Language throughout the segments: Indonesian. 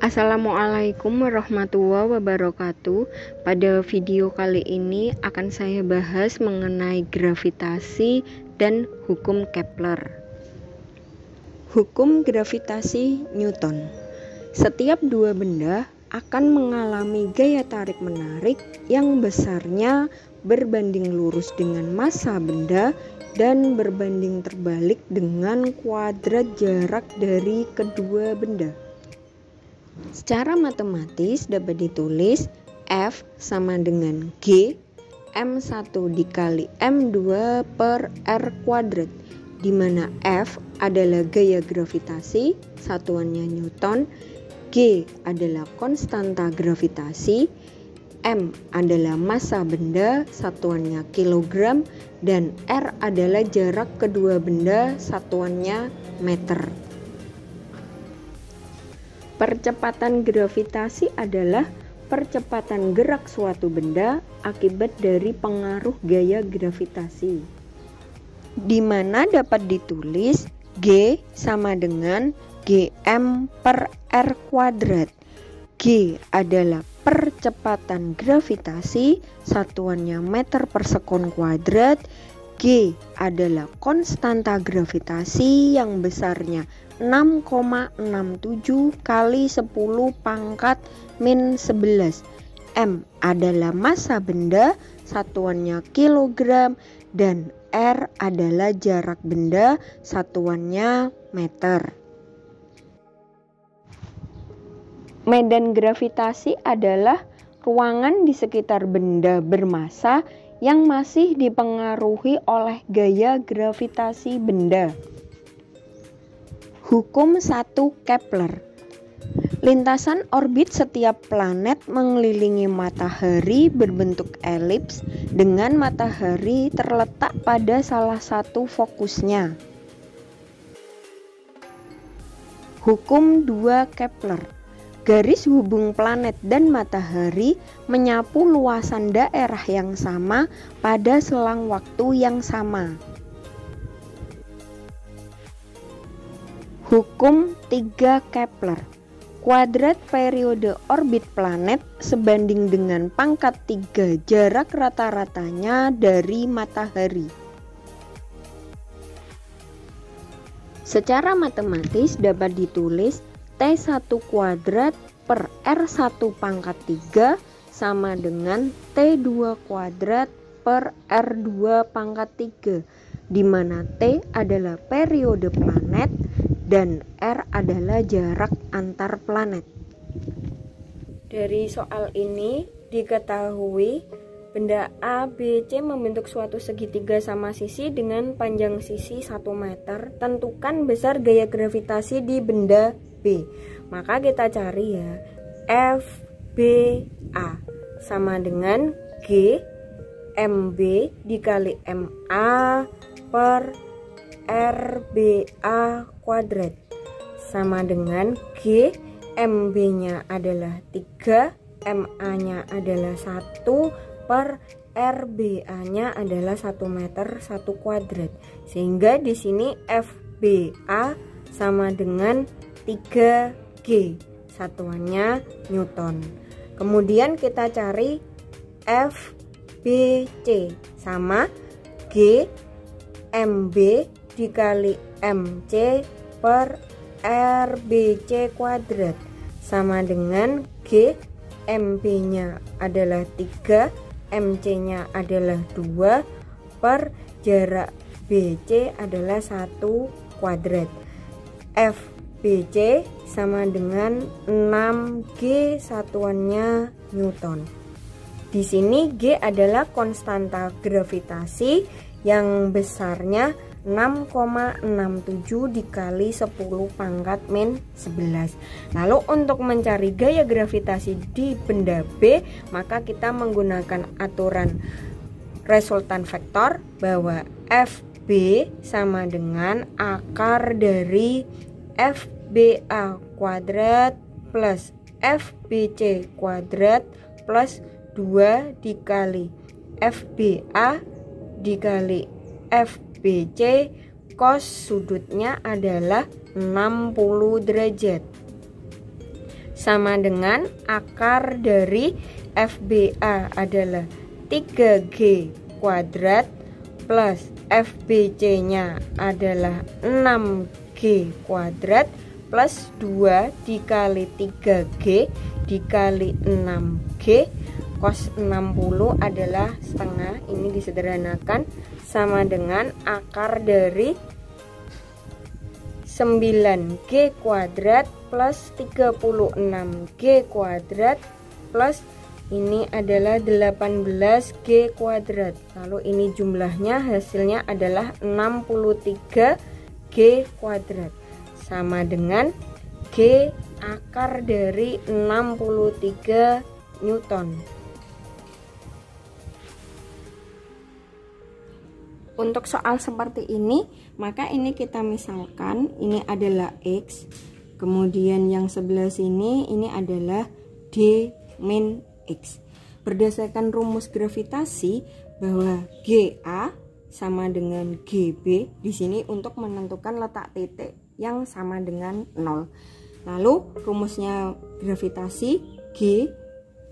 Assalamualaikum warahmatullahi wabarakatuh. Pada video kali ini akan saya bahas mengenai gravitasi dan hukum Kepler. Hukum gravitasi Newton. Setiap dua benda akan mengalami gaya tarik-menarik yang besarnya berbanding lurus dengan massa benda dan berbanding terbalik dengan kuadrat jarak dari kedua benda. Secara matematis dapat ditulis F sama dengan G M1 dikali M2 per R kuadrat, di mana F adalah gaya gravitasi, satuannya Newton, G adalah konstanta gravitasi, M adalah massa benda, satuannya kilogram, dan R adalah jarak kedua benda, satuannya meter. Percepatan gravitasi adalah percepatan gerak suatu benda akibat dari pengaruh gaya gravitasi, di mana dapat ditulis G sama dengan Gm per R kuadrat. G adalah percepatan gravitasi, satuannya meter per sekon kuadrat. G adalah konstanta gravitasi yang besarnya 6,67 kali 10 pangkat min 11. M adalah massa benda, satuannya kilogram, dan R adalah jarak benda, satuannya meter. Medan gravitasi adalah ruangan di sekitar benda bermassa yang masih dipengaruhi oleh gaya gravitasi benda. Hukum 1 Kepler. Lintasan orbit setiap planet mengelilingi matahari berbentuk elips dengan matahari terletak pada salah satu fokusnya. Hukum 2 Kepler. Garis hubung planet dan matahari menyapu luasan daerah yang sama pada selang waktu yang sama. Hukum 3 Kepler. Kuadrat periode orbit planet sebanding dengan pangkat 3 jarak rata-ratanya dari matahari. Secara matematis dapat ditulis T1 kuadrat per R1 pangkat 3 sama dengan T2 kuadrat per R2 pangkat 3, di mana T adalah periode planet dan R adalah jarak antar planet. Dari soal ini diketahui benda A, B, C membentuk suatu segitiga sama sisi dengan panjang sisi 1 meter. Tentukan besar gaya gravitasi di benda B. Maka kita cari ya, F, B, A sama dengan G MB dikali MA per RBA kuadrat sama dengan G MB nya adalah 3, MA nya adalah 1 per RBA nya adalah 1 meter 1 kuadrat, sehingga di sini FBA sama dengan 3G, satuannya Newton. Kemudian kita cari FBC sama G MB dikali MC per RBC kuadrat sama dengan G MB nya adalah 3, MC nya adalah 2 per jarak BC adalah 1 kuadrat. FBC sama dengan 6G, satuannya Newton. Di sini G adalah konstanta gravitasi yang besarnya 6,67 dikali 10 pangkat min 11. Lalu untuk mencari gaya gravitasi di benda B, maka kita menggunakan aturan resultan vektor bahwa FB sama dengan akar dari FBA kuadrat plus FBC kuadrat plus 2 dikali FBA dikali FBC, cos sudutnya adalah 60 derajat. Sama dengan akar dari FBA adalah 3G kuadrat plus FBC-nya adalah 6G kuadrat plus 2 dikali 3G dikali 6G. Cos 60 adalah setengah, ini disederhanakan, sama dengan akar dari 9G kuadrat plus 36G kuadrat plus ini adalah 18G kuadrat. Lalu ini jumlahnya, hasilnya adalah 63G kuadrat. Sama dengan G akar dari 63 Newton. Untuk soal seperti ini, maka ini kita misalkan ini adalah X, kemudian yang sebelah sini ini adalah D min X. Berdasarkan rumus gravitasi bahwa GA sama dengan GB di sini untuk menentukan letak titik yang sama dengan 0. Lalu rumusnya gravitasi G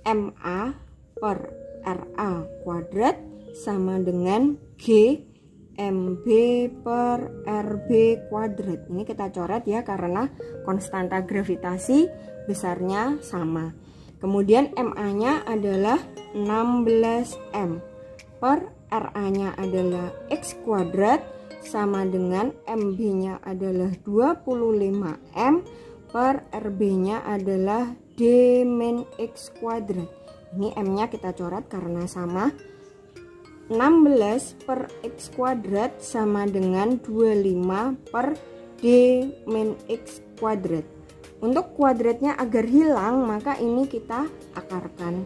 MA per RA kuadrat sama dengan G MB per RB kuadrat. Ini kita coret ya karena konstanta gravitasi besarnya sama. Kemudian MA-nya adalah 16M per RA-nya adalah X kuadrat sama dengan MB-nya adalah 25M per RB-nya adalah D min X kuadrat. Ini M-nya kita coret karena sama. 16 per X kuadrat sama dengan 25 per D min X kuadrat. Untuk kuadratnya agar hilang, maka ini kita akarkan.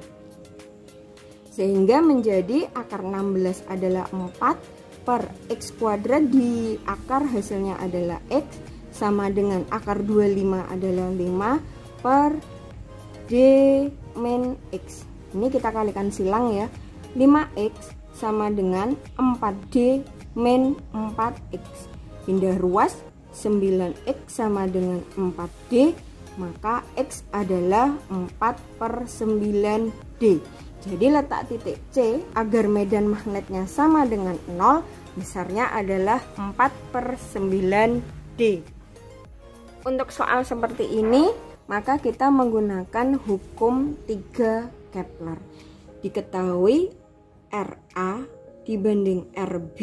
Sehingga menjadi akar 16 adalah 4 per X kuadrat di akar hasilnya adalah X sama dengan akar 25 adalah 5 per D min X. Ini kita kalikan silang ya. 5X sama dengan 4D min 4X. Pindah ruas, 9X sama dengan 4D, maka X adalah 4 per 9D. Jadi letak titik C agar medan magnetnya sama dengan 0, besarnya adalah 4 per 9D. Untuk soal seperti ini, maka kita menggunakan hukum 3 Kepler. Diketahui RA dibanding RB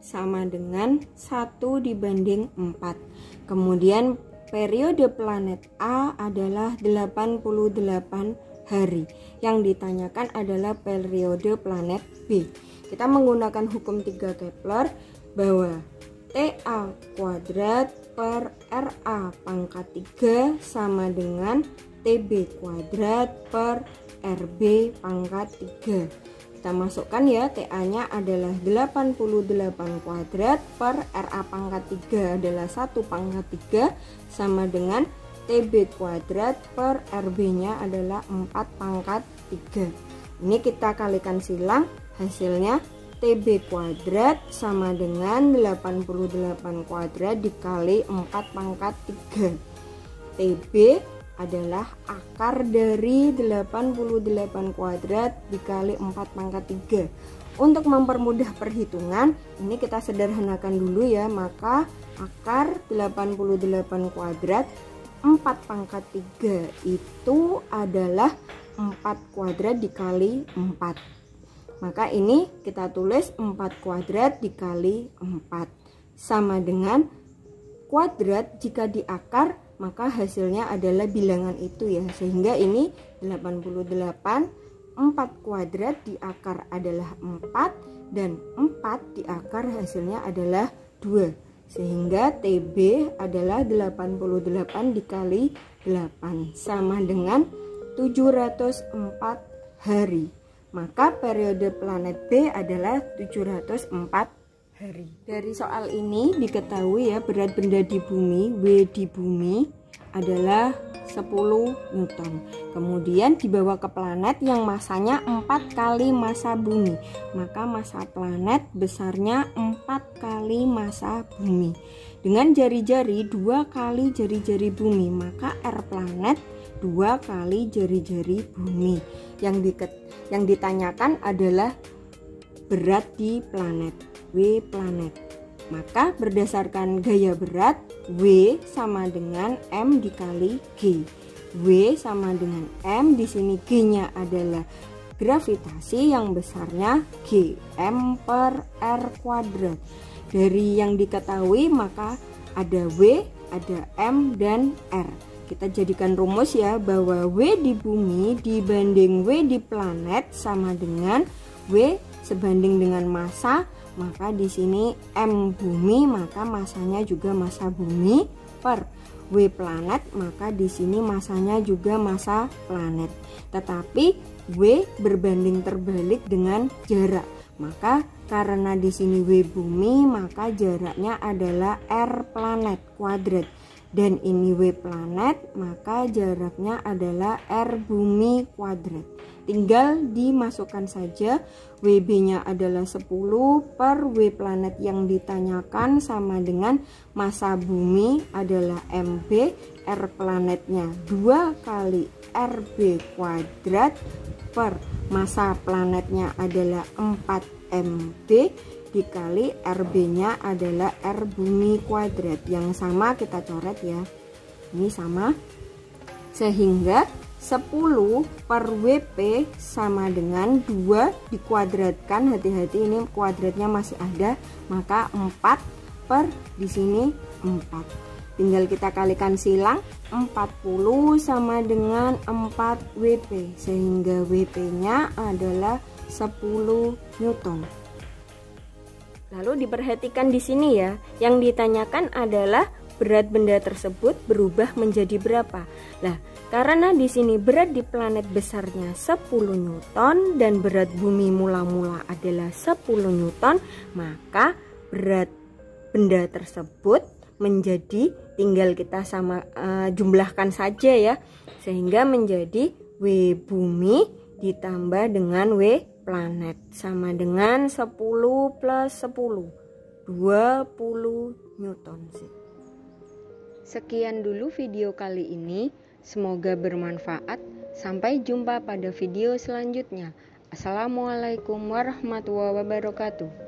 sama dengan 1 dibanding 4. Kemudian periode planet A adalah 88 hari. Yang ditanyakan adalah periode planet B. Kita menggunakan hukum 3 Kepler bahwa TA kuadrat per RA pangkat 3 sama dengan TB kuadrat per RB pangkat 3. Kita masukkan ya, TA-nya adalah 88 kuadrat per RA pangkat 3 adalah 1 pangkat 3 sama dengan TB kuadrat per RB-nya adalah 4 pangkat 3. Ini kita kalikan silang, hasilnya TB kuadrat sama dengan 88 kuadrat dikali 4 pangkat 3. TB adalah akar dari 88 kuadrat dikali 4 pangkat 3. Untuk mempermudah perhitungan, ini kita sederhanakan dulu ya, maka akar 88 kuadrat 4 pangkat 3 itu adalah 4 kuadrat dikali 4. Maka ini kita tulis 4 kuadrat dikali 4 sama dengan kuadrat jika diakar maka hasilnya adalah bilangan itu ya, sehingga ini 88 4 kuadrat di akar adalah 4 dan 4 di akar hasilnya adalah 2, sehingga TB adalah 88 dikali 8 sama dengan 704 hari. Maka periode planet B adalah 704 hari. Dari soal ini diketahui ya, berat benda di bumi W di bumi adalah 10 Newton. Kemudian dibawa ke planet yang masanya 4 kali massa bumi, maka massa planet besarnya 4 kali massa bumi. Dengan jari-jari 2 kali jari-jari bumi, maka R planet 2 kali jari-jari bumi. Yang ditanyakan adalah berat di planet, W planet. Maka berdasarkan gaya berat, W sama dengan M dikali G. W sama dengan M, di sini G-nya adalah gravitasi yang besarnya G, M per R kuadrat. Dari yang diketahui maka ada W, ada M, dan R. Kita jadikan rumus ya, bahwa W di bumi dibanding W di planet sama dengan W sebanding dengan massa, maka di sini M bumi, maka massanya juga massa bumi, per W planet, maka di sini massanya juga massa planet. Tetapi W berbanding terbalik dengan jarak. Maka karena di sini W bumi, maka jaraknya adalah R planet kuadrat. Dan ini W planet, maka jaraknya adalah R bumi kuadrat. Tinggal dimasukkan saja, WB-nya adalah 10 per W planet yang ditanyakan sama dengan massa bumi adalah MB, R planetnya 2 kali RB kuadrat per massa planetnya adalah 4 MB dikali RB-nya adalah R bumi kuadrat. Yang sama kita coret ya, ini sama, sehingga 10 per WP sama dengan 2 dikuadratkan, hati-hati ini kuadratnya masih ada, maka 4 per di sini 4. Tinggal kita kalikan silang, 40 sama dengan 4 WP, sehingga WP-nya adalah 10 Newton. Lalu diperhatikan di sini ya, yang ditanyakan adalah berat benda tersebut berubah menjadi berapa. Nah, karena di sini berat di planet besarnya 10 Newton dan berat bumi mula-mula adalah 10 Newton, maka berat benda tersebut menjadi, tinggal kita jumlahkan saja ya, sehingga menjadi W bumi ditambah dengan W planet sama dengan 10 plus 10, 20 Newton. Sekian dulu video kali ini, semoga bermanfaat. Sampai jumpa pada video selanjutnya. Assalamualaikum warahmatullahi wabarakatuh.